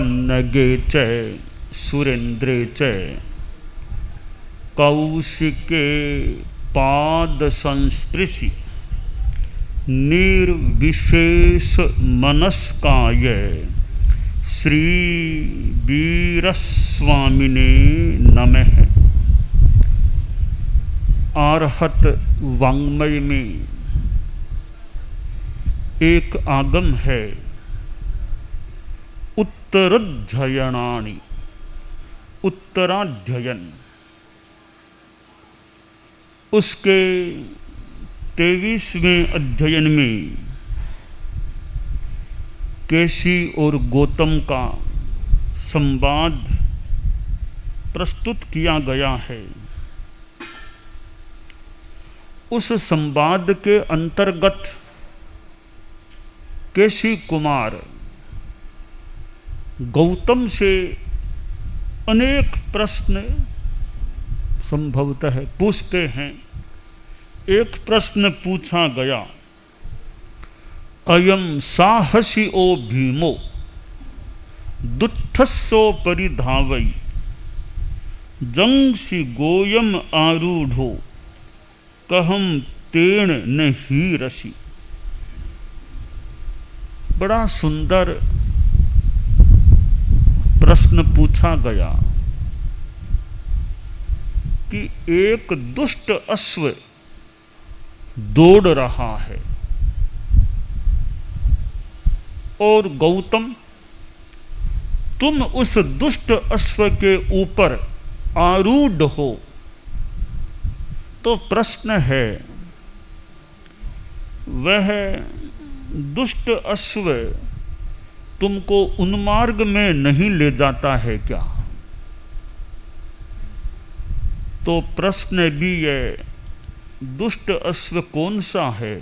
पन्नगे च सुरेन्द्रे च कौशिके पाद संस्पृशि निर्विशेष मनस्काय श्री वीरस्वामिने नमः। आर्हत वाङ्मय में एक आगम है, उत्तराध्ययनानि, उत्तराध्ययन। उसके 23वें अध्ययन में केशी और गौतम का संवाद प्रस्तुत किया गया है। उस संवाद के अंतर्गत केशी कुमार गौतम से अनेक प्रश्न संभवतः पूछते हैं। एक प्रश्न पूछा गया, अयम साहसी ओ भीमो दुत्थस्सो परिधावई जंगसी गोयम आरूढ़ो कहम तेण न ही रसी। बड़ा सुंदर प्रश्न पूछा गया कि एक दुष्ट अश्व दौड़ रहा है और गौतम तुम उस दुष्ट अश्व के ऊपर आरूढ़ हो। तो प्रश्न है, वह दुष्ट अश्व तुमको उन्मार्ग में नहीं ले जाता है क्या? तो प्रश्न भी है, दुष्ट अश्व कौन सा है?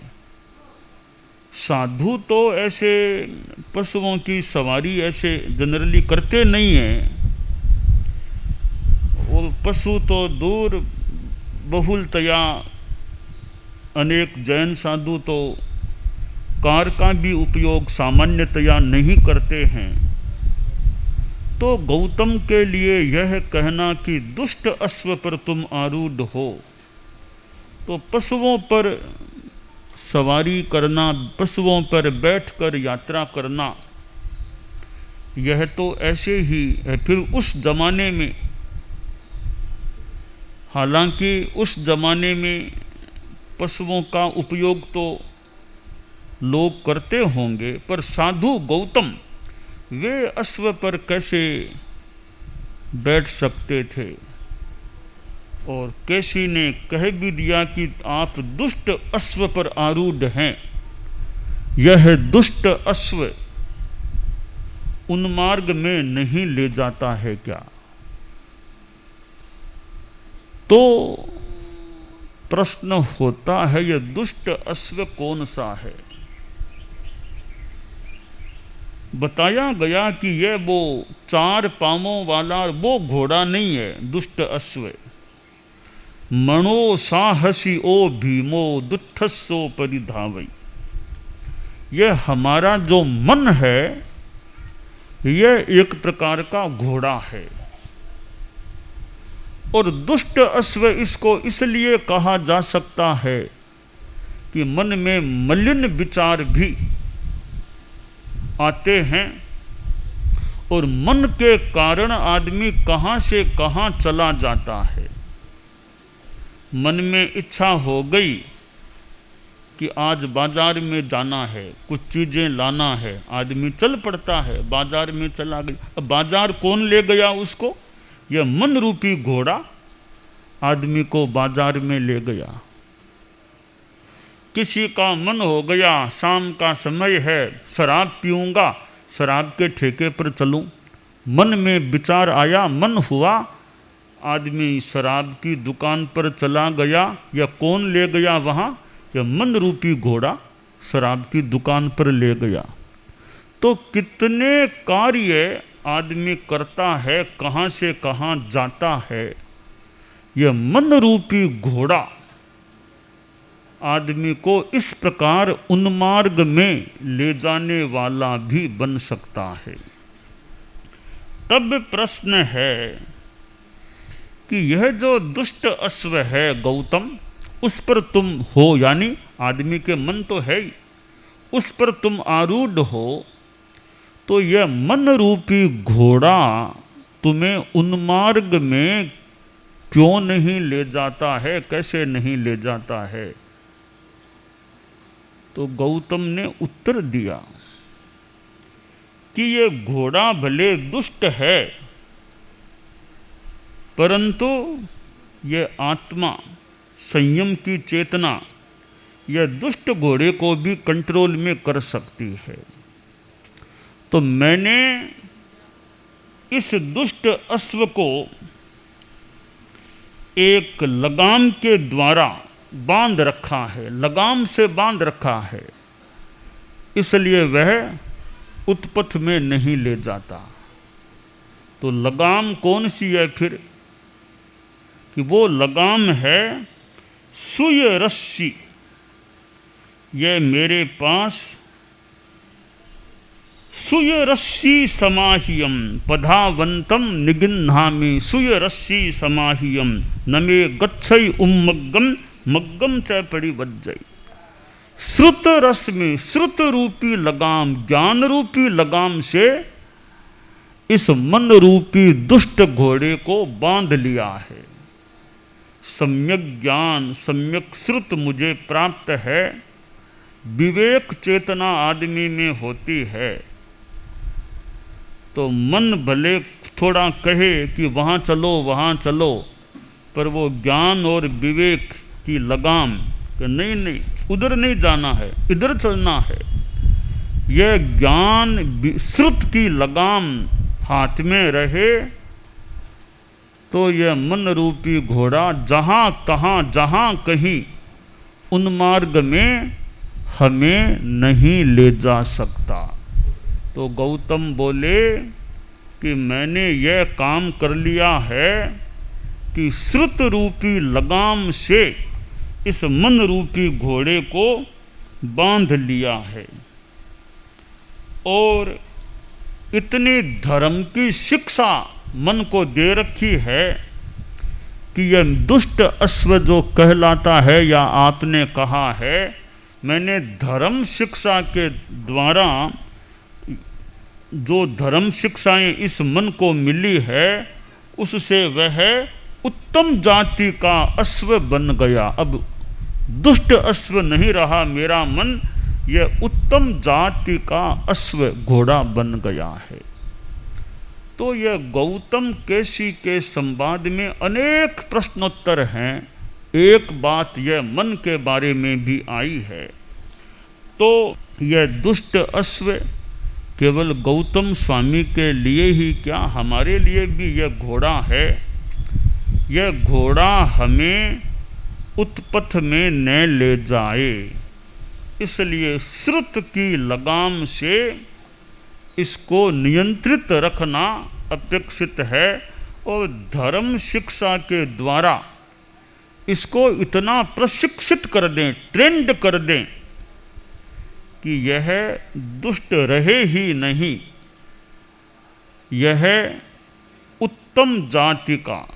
साधु तो ऐसे पशुओं की सवारी ऐसे जनरली करते नहीं हैं। वो पशु तो दूर, बहुलतया अनेक जैन साधु तो कार का भी उपयोग सामान्यतया नहीं करते हैं। तो गौतम के लिए यह कहना कि दुष्ट अश्व पर तुम आरूढ़ हो, तो पशुओं पर सवारी करना, पशुओं पर बैठकर यात्रा करना, यह तो ऐसे ही है। फिर उस जमाने में, हालांकि उस जमाने में पशुओं का उपयोग तो लोग करते होंगे, पर साधु गौतम वे अश्व पर कैसे बैठ सकते थे? और केशी ने कह भी दिया कि आप दुष्ट अश्व पर आरूढ़ हैं। यह दुष्ट अश्व उन्मार्ग में नहीं ले जाता है क्या? तो प्रश्न होता है, यह दुष्ट अश्व कौन सा है? बताया गया कि यह वो 4 पांवों वाला वो घोड़ा नहीं है, दुष्ट अश्व। मनो साहसी ओ भीमो दुत्थस्सो परिधावई। यह हमारा जो मन है, यह एक प्रकार का घोड़ा है। और दुष्ट अश्व इसको इसलिए कहा जा सकता है कि मन में मलिन विचार भी आते हैं और मन के कारण आदमी कहाँ से कहाँ चला जाता है। मन में इच्छा हो गई कि आज बाजार में जाना है, कुछ चीज़ें लाना है, आदमी चल पड़ता है, बाजार में चला गया। अब बाजार कौन ले गया उसको? यह मन रूपी घोड़ा आदमी को बाजार में ले गया। किसी का मन हो गया, शाम का समय है, शराब पीऊँगा, शराब के ठेके पर चलूँ। मन में विचार आया, मन हुआ, आदमी शराब की दुकान पर चला गया। या कौन ले गया वहाँ? यह मन रूपी घोड़ा शराब की दुकान पर ले गया। तो कितने कार्य आदमी करता है, कहाँ से कहाँ जाता है। यह मन रूपी घोड़ा आदमी को इस प्रकार उन्मार्ग में ले जाने वाला भी बन सकता है। तब प्रश्न है कि यह जो दुष्ट अश्व है गौतम, उस पर तुम हो, यानी आदमी के मन तो है ही, उस पर तुम आरूढ़ हो, तो यह मन रूपी घोड़ा तुम्हें उन्मार्ग में क्यों नहीं ले जाता है, कैसे नहीं ले जाता है? तो गौतम ने उत्तर दिया कि ये घोड़ा भले दुष्ट है, परंतु ये आत्मा, संयम की चेतना, यह दुष्ट घोड़े को भी कंट्रोल में कर सकती है। तो मैंने इस दुष्ट अश्व को एक लगाम के द्वारा बांध रखा है, लगाम से बांध रखा है, इसलिए वह उत्पथ में नहीं ले जाता। तो लगाम कौन सी है फिर? कि वो लगाम है सुय रस्सी। ये मेरे पास सुय रस्सी समाह्यम पधावंतम निगिन्हामि, सुय रस्सी समाह्यम न मे गच्छै उम्मग्गम मग्गम च परिवज्जै। श्रुत रस में श्रुत रूपी लगाम, ज्ञान रूपी लगाम से इस मन रूपी दुष्ट घोड़े को बांध लिया है। सम्यक ज्ञान, सम्यक श्रुत मुझे प्राप्त है, विवेक चेतना आदमी में होती है। तो मन भले थोड़ा कहे कि वहाँ चलो वहाँ चलो, पर वो ज्ञान और विवेक की लगाम कि नहीं नहीं उधर नहीं जाना है, इधर चलना है, यह ज्ञान श्रुत की लगाम हाथ में रहे, तो यह मन रूपी घोड़ा जहाँ तहाँ जहाँ कहीं उन्मार्ग में हमें नहीं ले जा सकता। तो गौतम बोले कि मैंने यह काम कर लिया है कि श्रुत रूपी लगाम से इस मन रूपी घोड़े को बांध लिया है, और इतनी धर्म की शिक्षा मन को दे रखी है कि यह दुष्ट अश्व जो कहलाता है, या आपने कहा है, मैंने धर्म शिक्षा के द्वारा जो धर्म शिक्षाएं इस मन को मिली है, उससे वह उत्तम जाति का अश्व बन गया। अब दुष्ट अश्व नहीं रहा मेरा मन, यह उत्तम जाति का अश्व घोड़ा बन गया है। तो यह गौतम केसी के संवाद में अनेक प्रश्नोत्तर हैं। एक बात यह मन के बारे में भी आई है। तो यह दुष्ट अश्व केवल गौतम स्वामी के लिए ही क्या, हमारे लिए भी यह घोड़ा है। यह घोड़ा हमें उत्पथ में न ले जाए, इसलिए श्रुत की लगाम से इसको नियंत्रित रखना अपेक्षित है, और धर्म शिक्षा के द्वारा इसको इतना प्रशिक्षित कर दें, ट्रेंड कर दें कि यह दुष्ट रहे ही नहीं, यह उत्तम जाति का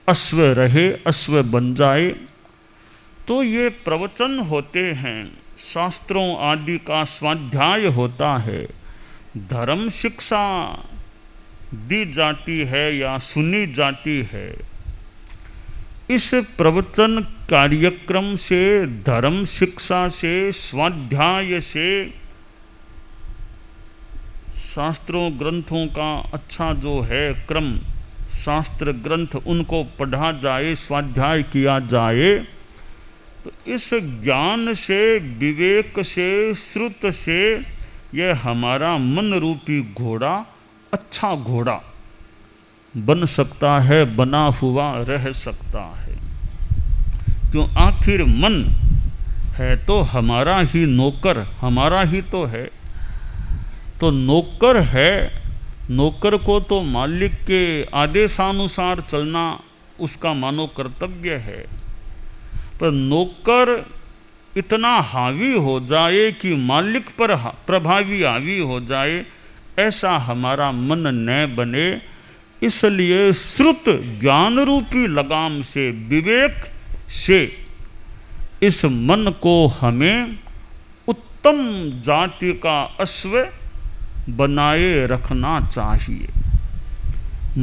अश्व रहे, अश्व बन जाए। तो ये प्रवचन होते हैं, शास्त्रों आदि का स्वाध्याय होता है, धर्म शिक्षा दी जाती है या सुनी जाती है। इस प्रवचन कार्यक्रम से, धर्म शिक्षा से, स्वाध्याय से, शास्त्रों ग्रंथों का अच्छा जो है क्रम, शास्त्र ग्रंथ उनको पढ़ा जाए, स्वाध्याय किया जाए, तो इस ज्ञान से, विवेक से, श्रुत से यह हमारा मन रूपी घोड़ा अच्छा घोड़ा बन सकता है, बना हुआ रह सकता है। क्यों, आखिर मन है तो हमारा ही नौकर, हमारा ही तो है। तो नौकर है, नौकर को तो मालिक के आदेशानुसार चलना उसका मानव कर्तव्य है। पर नौकर इतना हावी हो जाए कि मालिक पर प्रभावी हावी हो जाए, ऐसा हमारा मन न बने, इसलिए श्रुत ज्ञान रूपी लगाम से, विवेक से इस मन को हमें उत्तम जाति का अश्व बनाए रखना चाहिए।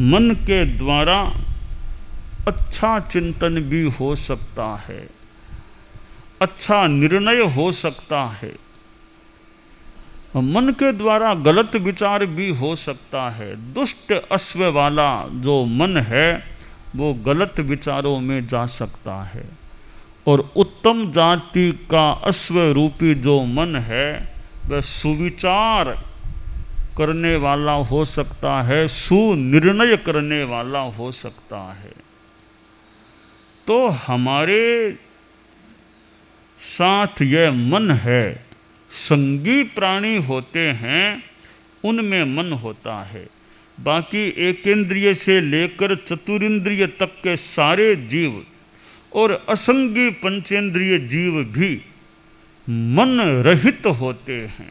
मन के द्वारा अच्छा चिंतन भी हो सकता है, अच्छा निर्णय हो सकता है, मन के द्वारा गलत विचार भी हो सकता है। दुष्ट अश्व वाला जो मन है वो गलत विचारों में जा सकता है, और उत्तम जाति का अश्व रूपी जो मन है वह सुविचार करने वाला हो सकता है, सुनिर्णय करने वाला हो सकता है। तो हमारे साथ यह मन है, संगी प्राणी होते हैं उनमें मन होता है। बाकी एकेंद्रिय से लेकर चतुरिंद्रिय तक के सारे जीव और असंगी पंचेंद्रिय जीव भी मन रहित होते हैं।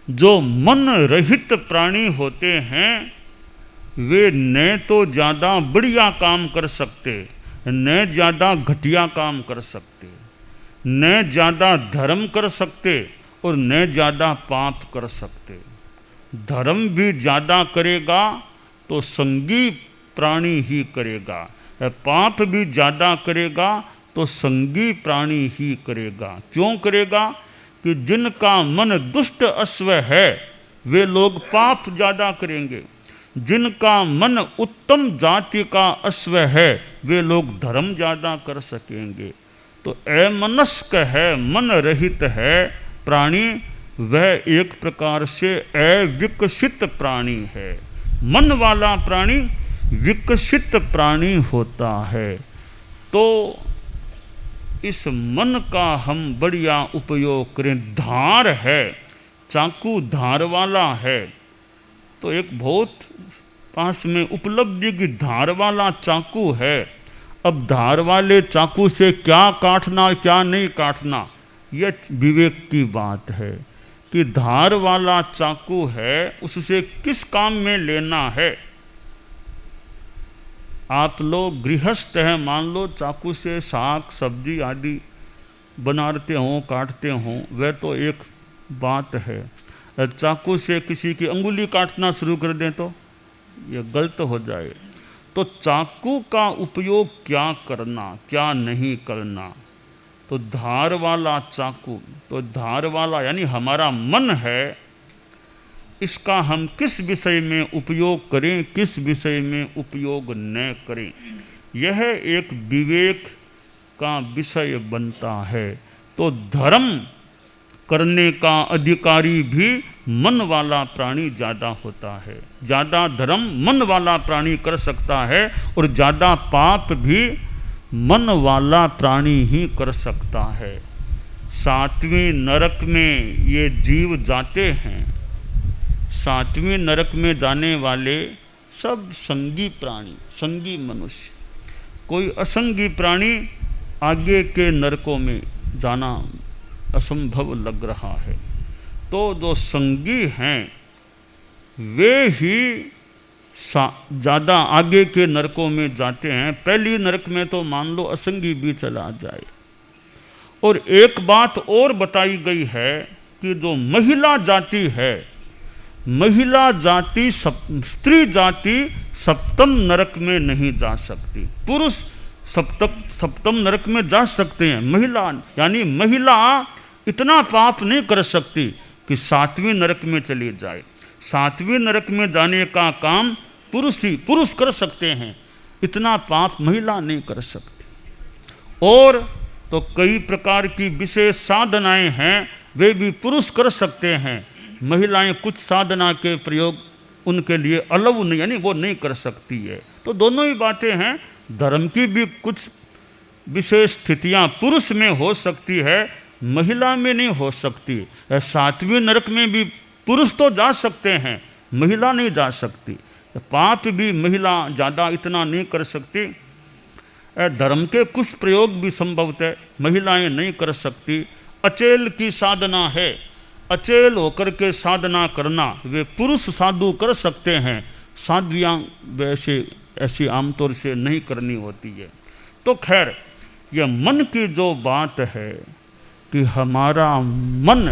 जो मन रहित प्राणी होते हैं वे न तो ज़्यादा बढ़िया काम कर सकते, न ज़्यादा घटिया काम कर सकते, न ज़्यादा धर्म कर सकते और न ज़्यादा पाप कर सकते। धर्म भी ज़्यादा करेगा तो संगी प्राणी ही करेगा, पाप भी ज़्यादा करेगा तो संगी प्राणी ही करेगा। क्यों करेगा? कि जिनका मन दुष्ट अश्व है वे लोग पाप ज़्यादा करेंगे, जिनका मन उत्तम जाति का अश्व है वे लोग धर्म ज़्यादा कर सकेंगे। तो अमनस्क है, मन रहित है प्राणी, वह एक प्रकार से अविकसित प्राणी है। मन वाला प्राणी विकसित प्राणी होता है। तो इस मन का हम बढ़िया उपयोग करें। धार है, चाकू धार वाला है, तो एक बहुत पास में उपलब्धि की धार वाला चाकू है। अब धार वाले चाकू से क्या काटना क्या नहीं काटना, यह विवेक की बात है कि धार वाला चाकू है उससे किस काम में लेना है। आप लोग गृहस्थ हैं, मान लो चाकू से साग सब्जी आदि बनाते हों काटते हों, वह तो एक बात है। चाकू से किसी की अंगुली काटना शुरू कर दें तो यह गलत हो जाए। तो चाकू का उपयोग क्या करना क्या नहीं करना, तो धार वाला चाकू, तो धार वाला यानी हमारा मन है, इसका हम किस विषय में उपयोग करें किस विषय में उपयोग न करें, यह एक विवेक का विषय बनता है। तो धर्म करने का अधिकारी भी मन वाला प्राणी ज़्यादा होता है। ज़्यादा धर्म मन वाला प्राणी कर सकता है और ज़्यादा पाप भी मन वाला प्राणी ही कर सकता है। 7वें नरक में ये जीव जाते हैं। 7वें नरक में जाने वाले सब संगी प्राणी, संगी मनुष्य। कोई असंगी प्राणी आगे के नरकों में जाना असंभव लग रहा है। तो जो संगी हैं वे ही ज़्यादा आगे के नरकों में जाते हैं। पहली नरक में तो मान लो असंगी भी चला जाए। और एक बात और बताई गई है कि जो महिला जाति है, महिला जाति स्त्री जाति सप्तम नरक में नहीं जा सकती। पुरुष सप्तम नरक में जा सकते हैं, महिला यानी महिला इतना पाप नहीं कर सकती कि 7वें नरक में चली जाए। 7वें नरक में जाने का काम पुरुष कर सकते हैं, इतना पाप महिला नहीं कर सकती। और तो कई प्रकार की विशेष साधनाएं हैं, वे भी पुरुष कर सकते हैं। महिलाएं कुछ साधना के प्रयोग उनके लिए अलाउ नहीं, यानी वो नहीं कर सकती है। तो दोनों ही बातें हैं। धर्म की भी कुछ विशेष स्थितियां पुरुष में हो सकती है, महिला में नहीं हो सकती। 7वें नरक में भी पुरुष तो जा सकते हैं, महिला नहीं जा सकती। पाप भी महिला ज़्यादा इतना नहीं कर सकती। धर्म के कुछ प्रयोग भी संभवतः महिलाएं नहीं कर सकती। अचेल की साधना है, अचेल होकर के साधना करना वे पुरुष साधु कर सकते हैं, साध्वियाँ वैसे ऐसी आमतौर से नहीं करनी होती है। तो खैर यह मन की जो बात है कि हमारा मन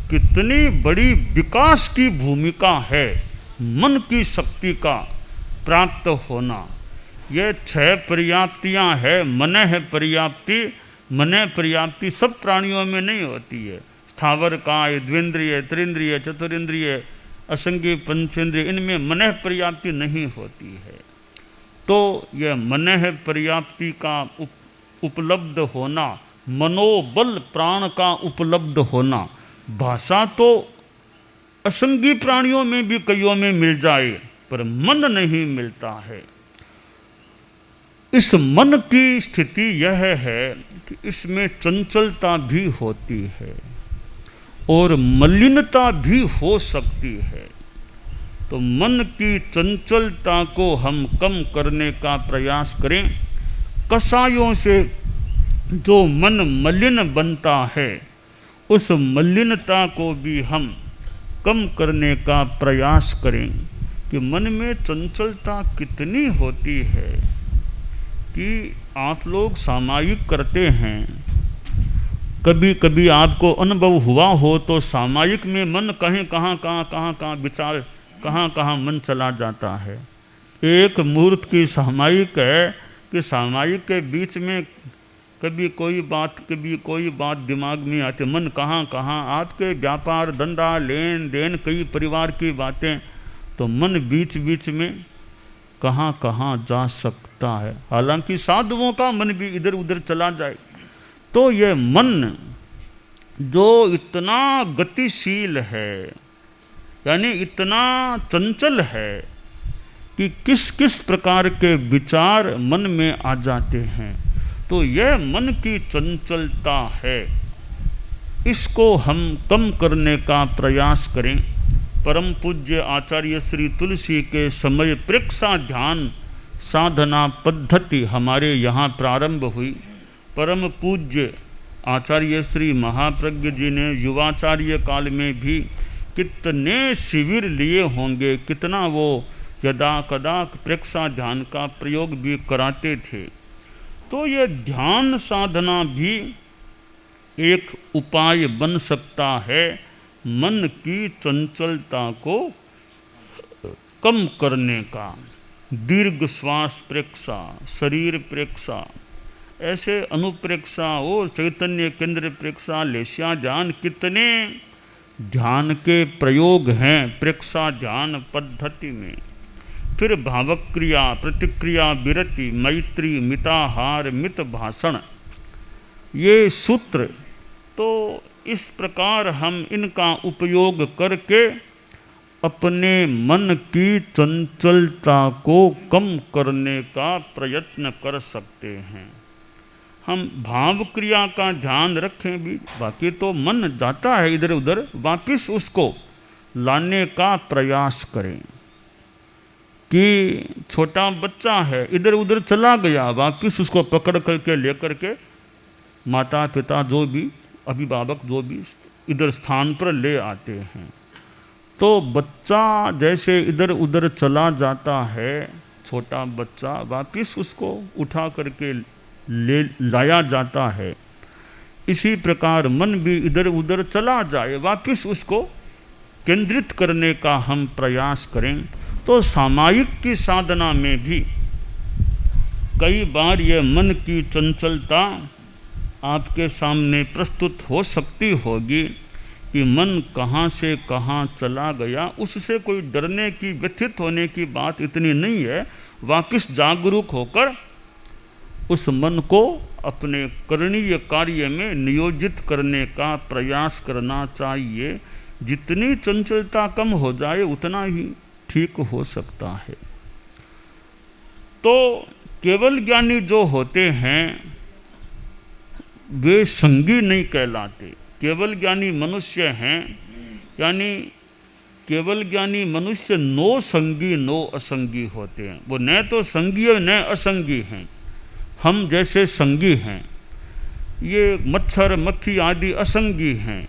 कितनी बड़ी विकास की भूमिका है, मन की शक्ति का प्राप्त होना, ये 6 पर्याप्तियाँ है। मन है पर्याप्ति, मन पर्याप्ति सब प्राणियों में नहीं होती है। स्थावर काय, द्विंद्रिय, त्रिंद्रिय, चतुरिंद्रिय, असंगी, पंचेंद्रिय, इनमें मन पर्याप्ति नहीं होती है। तो यह मन पर्याप्ति का उपलब्ध होना, मनोबल प्राण का उपलब्ध होना, भाषा तो असंगी प्राणियों में भी कईयों में मिल जाए पर मन नहीं मिलता है। इस मन की स्थिति यह है कि इसमें चंचलता भी होती है और मलिनता भी हो सकती है। तो मन की चंचलता को हम कम करने का प्रयास करें। कषायों से जो मन मलिन बनता है उस मलिनता को भी हम कम करने का प्रयास करें कि मन में चंचलता कितनी होती है कि आप लोग सामायिक करते हैं। कभी कभी आपको अनुभव हुआ हो तो सामायिक में मन कहाँ विचार कहाँ मन चला जाता है। एक मुहूर्त की सामायिक है कि सामायिक के बीच में कभी कोई बात दिमाग में आती, मन कहाँ आपके व्यापार धंधा लेन देन कई परिवार की बातें, तो मन बीच बीच में कहाँ जा सकता है। हालांकि साधुओं का मन भी इधर उधर चला जाए। तो ये मन जो इतना गतिशील है, यानी इतना चंचल है कि किस किस प्रकार के विचार मन में आ जाते हैं, तो यह मन की चंचलता है। इसको हम कम करने का प्रयास करें। परम पूज्य आचार्य श्री तुलसी के समय प्रेक्षा ध्यान साधना पद्धति हमारे यहाँ प्रारंभ हुई। परम पूज्य आचार्य श्री महाप्रज्ञ जी ने युवाचार्य काल में भी कितने शिविर लिए होंगे, कितना वो यदा कदा प्रेक्षा ध्यान का प्रयोग भी कराते थे। तो ये ध्यान साधना भी एक उपाय बन सकता है मन की चंचलता को कम करने का। दीर्घ श्वास प्रेक्षा, शरीर प्रेक्षा, ऐसे अनुप्रेक्षा और चैतन्य केंद्र प्रेक्षा, लेस्या ध्यान, कितने ध्यान के प्रयोग हैं प्रेक्षा ध्यान पद्धति में। फिर भावक क्रिया, प्रतिक्रिया, विरति, मैत्री, मिताहार, मित भाषण, ये सूत्र, तो इस प्रकार हम इनका उपयोग करके अपने मन की चंचलता को कम करने का प्रयत्न कर सकते हैं। हम भाव क्रिया का ध्यान रखें भी, बाकी तो मन जाता है इधर उधर, वापिस उसको लाने का प्रयास करें। कि छोटा बच्चा है इधर उधर चला गया, वापिस उसको पकड़ करके लेकर के माता पिता जो भी अभिभावक जो भी इधर स्थान पर ले आते हैं। तो बच्चा जैसे इधर उधर चला जाता है, छोटा बच्चा, वापिस उसको उठा करके ले लाया जाता है। इसी प्रकार मन भी इधर उधर चला जाए, वापिस उसको केंद्रित करने का हम प्रयास करें। तो सामायिक की साधना में भी कई बार यह मन की चंचलता आपके सामने प्रस्तुत हो सकती होगी कि मन कहाँ से कहाँ चला गया। उससे कोई डरने की, व्यथित होने की बात इतनी नहीं है। वापिस जागरूक होकर उस मन को अपने करणीय कार्य में नियोजित करने का प्रयास करना चाहिए। जितनी चंचलता कम हो जाए उतना ही ठीक हो सकता है। तो केवल ज्ञानी जो होते हैं वे संगी नहीं कहलाते। केवल ज्ञानी मनुष्य हैं, यानी केवल ज्ञानी मनुष्य नो संगी नो असंगी होते हैं। वो न तो संगी है न असंगी हैं। हम जैसे संगी हैं, ये मच्छर मक्खी आदि असंगी हैं।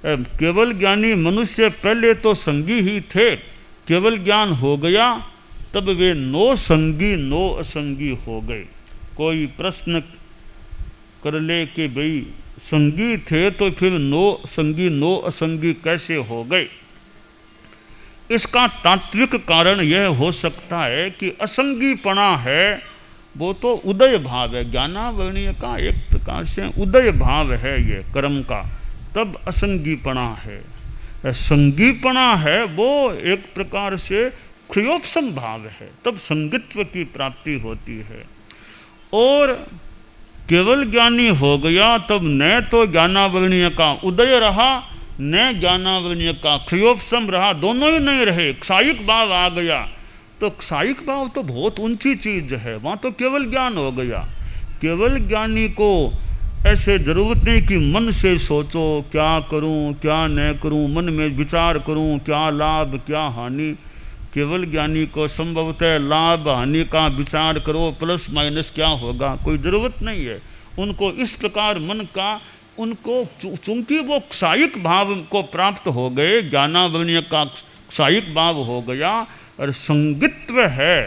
केवल ज्ञानी मनुष्य पहले तो संगी ही थे, केवल ज्ञान हो गया तब वे नो संगी नो असंगी हो गए। कोई प्रश्न कर ले कि भाई संगी थे तो फिर नो संगी नो असंगी कैसे हो गए? इसका तात्विक कारण यह हो सकता है कि असंगीपना है वो तो उदय भाव है, ज्ञानावरणीय का एक प्रकार से उदय भाव है ये कर्म का, तब असंगीपना है। संगीपना है वो एक प्रकार से क्षयोपशम भाव है, तब संगित्व की प्राप्ति होती है। और केवल ज्ञानी हो गया तब न तो ज्ञानावरणीय का उदय रहा न ज्ञानावरणीय का क्षयोपशम रहा, दोनों ही नहीं रहे, क्षायिक भाव आ गया। तो क्षायिक भाव तो बहुत ऊंची चीज है, वहाँ तो केवल ज्ञान हो गया। केवल ज्ञानी को ऐसे जरूरत नहीं कि मन से सोचो क्या करूं क्या न करूं, मन में विचार करूं क्या लाभ क्या हानि। केवल ज्ञानी को संभवतः लाभ हानि का विचार करो, प्लस माइनस क्या होगा, कोई ज़रूरत नहीं है उनको। इस प्रकार मन का उनको चूंकि वो क्षायिक भाव को प्राप्त हो गए, ज्ञानावरणीय का क्षायिक भाव हो गया और संगित्व है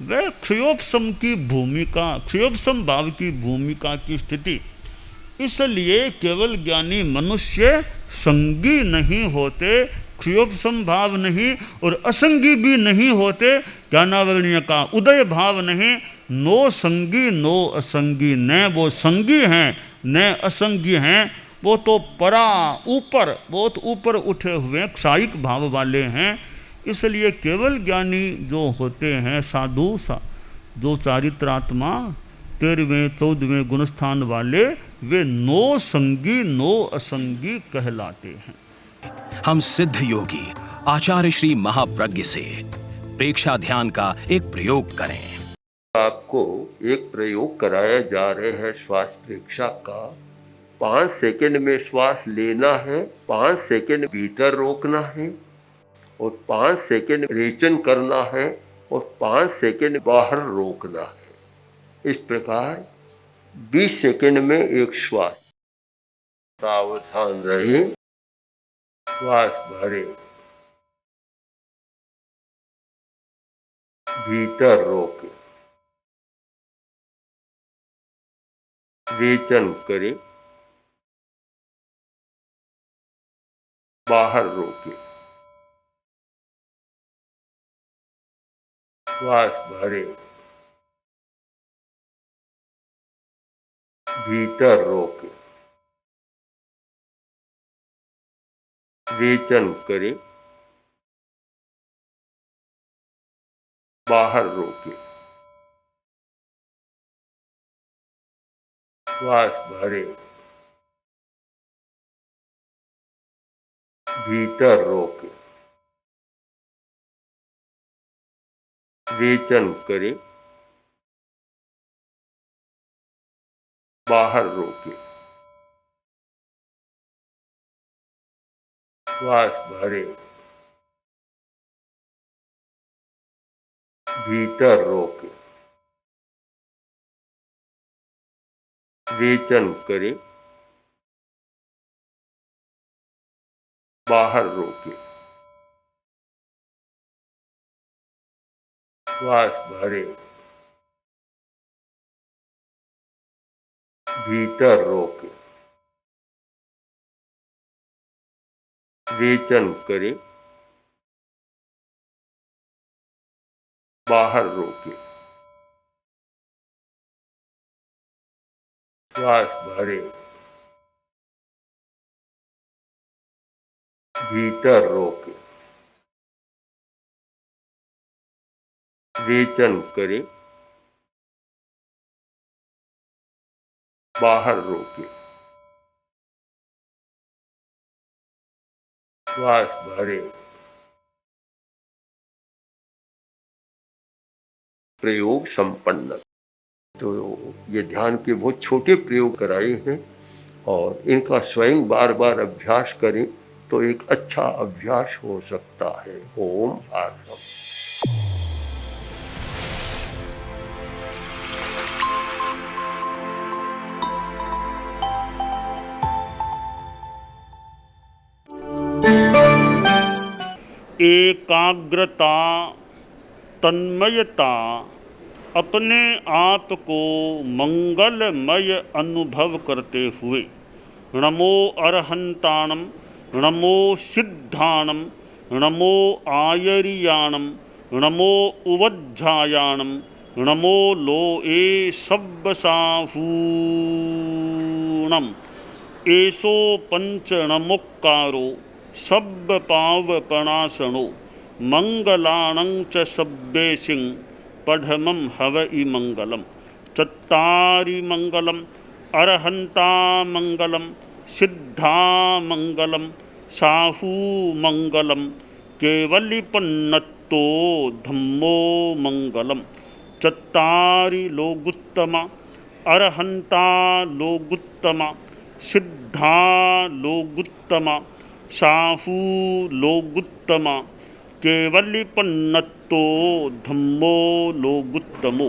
वह क्षयोपशम की भूमिका, क्षयोपशम भाव की भूमिका की स्थिति। इसलिए केवल ज्ञानी मनुष्य संगी नहीं होते, क्षयोपशम भाव नहीं और असंगी भी नहीं होते, ज्ञानावरणीय का उदय भाव नहीं। नो संगी नो असंगी, न वो संगी हैं न असंगी हैं, वो तो परा ऊपर बहुत ऊपर उठे हुए क्षायिक भाव वाले हैं। इसलिए केवल ज्ञानी जो होते हैं साधु जो चारित्रात्मा 13वें 14वें गुणस्थान वाले, वे नो संगी नो असंगी कहलाते हैं। हम सिद्ध योगी आचार्य श्री महाप्रज्ञ से प्रेक्षा ध्यान का एक प्रयोग करें। आपको एक प्रयोग कराया जा रहे हैं श्वास प्रेक्षा का। 5 सेकंड में श्वास लेना है, 5 सेकंड भीतर रोकना है और 5 सेकंड रेचन करना है और 5 सेकंड बाहर रोकना है। इस प्रकार 20 सेकंड में एक श्वास। सावधान रहे, श्वास भरे, भीतर रोके, रेचन करे, बाहर रोके, श्वास भरे, भीतर रोके, रेचन करे, बाहर रोके, श्वास भरे, भीतर रोके, रेचन करे, बाहर रोके, श्वास भरे, भीतर रोके, रेचन करे, बाहर रोके, श्वास भरे, भीतर रोके, रेचन करे, बाहर रोके, श्वास भरे, भीतर रोके, रेचन करे, बाहर रोके, श्वास भरे। प्रयोग संपन्न। तो ये ध्यान के बहुत छोटे प्रयोग कराए हैं और इनका स्वयं बार बार अभ्यास करें तो एक अच्छा अभ्यास हो सकता है। ओम आत्मा। एकाग्रता, तन्मयता, अपने आप को मंगलमय अनुभव करते हुए नमो अरहंताणम, नमो सिद्धाणम, नमो आयरियाणम, नमो उवज्झायाणम, नमो लोए सब्बसाहूणम। एसो पंचणमुक्कारो सब्ब पावपणासनो मंगलाणं च सब्बेसिं पढ़मं हवइ मंगलम। चत्तारि मंगलम, अरहंता मंगलम, सिद्धा मंगलम, साहू मंगलम, केवलिपन्नत्तो धम्मो मंगलम। चत्तारि लोगुत्तमा, अरहंता लोगुत्तमा, सिद्धा लोगुत्तमा, साहू लोगुत्तमा, केवलिपन्नत्तो धम्मो लोगुत्तमो।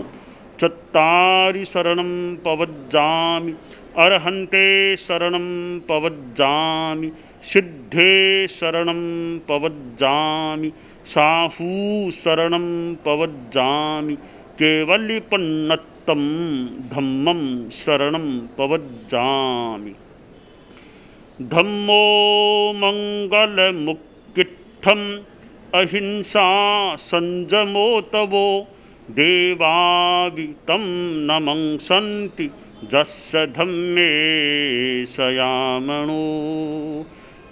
चत्तारि शरणं पवज्जामि, अरहन्ते शरणं पवज्जामि, सिद्धे शरणं पवज्जामि, साहू शरणं पवज्जामि, केवलिपन्नत्तं धम्मं शरणं पवज्जामि। धम्मो मंगलमुक्किट्ठम् अहिंसा संजमो तवो देवावितं नमंसन्ति जस्य धम्मे सयामणो।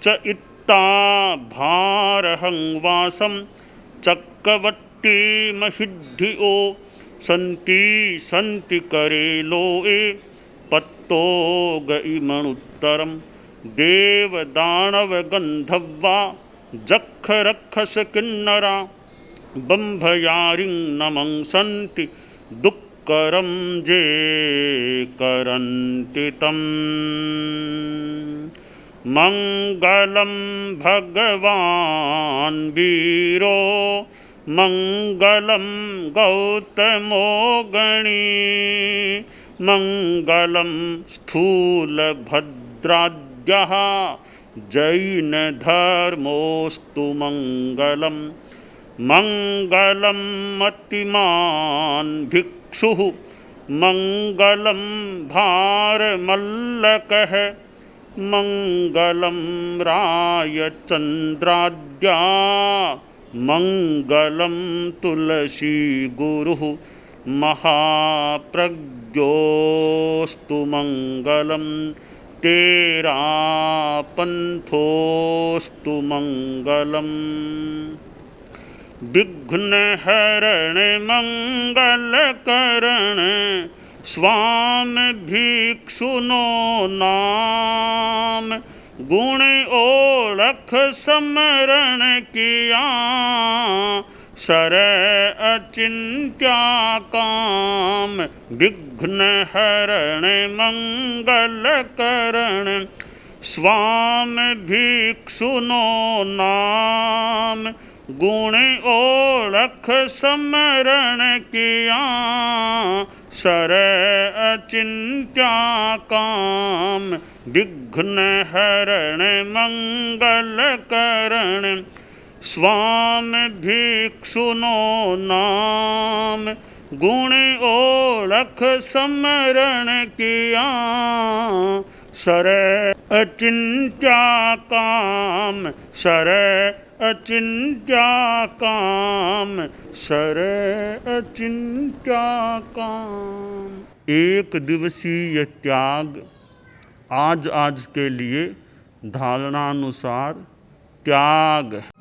च इत्ता भारहं वासं चक्रवट्टी महिद्धियो सन्ति सन्ति करेलोए पत्तो गइमणुत्तरं। देवदानवगन्धर्वा जक्ष रक्षस किन्नरा बंभयारिं नमंसन्ति दुःकरं जे करन्ति तम्। मंगलं भगवान् वीरो मंगलं गौतमो गणी मंगलं स्थूलभद्राद्यः जैनधर्मोऽस्तु मंगलम्। मंगलं मतिमान् भिक्षुः मंगलं भारमल्लकः मंगलं रायचन्द्राद्या मंगलं तुलसी गुरुः महाप्रज्ञोऽस्तु मंगलम्। तेरा पंथोऽस्तु मंगलम्। विघ्नहरण मंगलकरण स्वामी भिक्षुनो नाम गुण ओळख समरण किया सर अचिंत्या काम। विघ्नहरण मंगलकरण स्वामी भिक्षुनो नाम गुण ओळख समरण किया सर अचिंत्या काम। विघ्नहरण मंगलकरण स्वामी भिक्षुनो नाम गुण ओळख समरण किया सर अचिंत्या काम। सर अचिंत्या काम, सर अचिंत्या काम। एक दिवसीय त्याग आज के लिए धारणानुसार त्याग।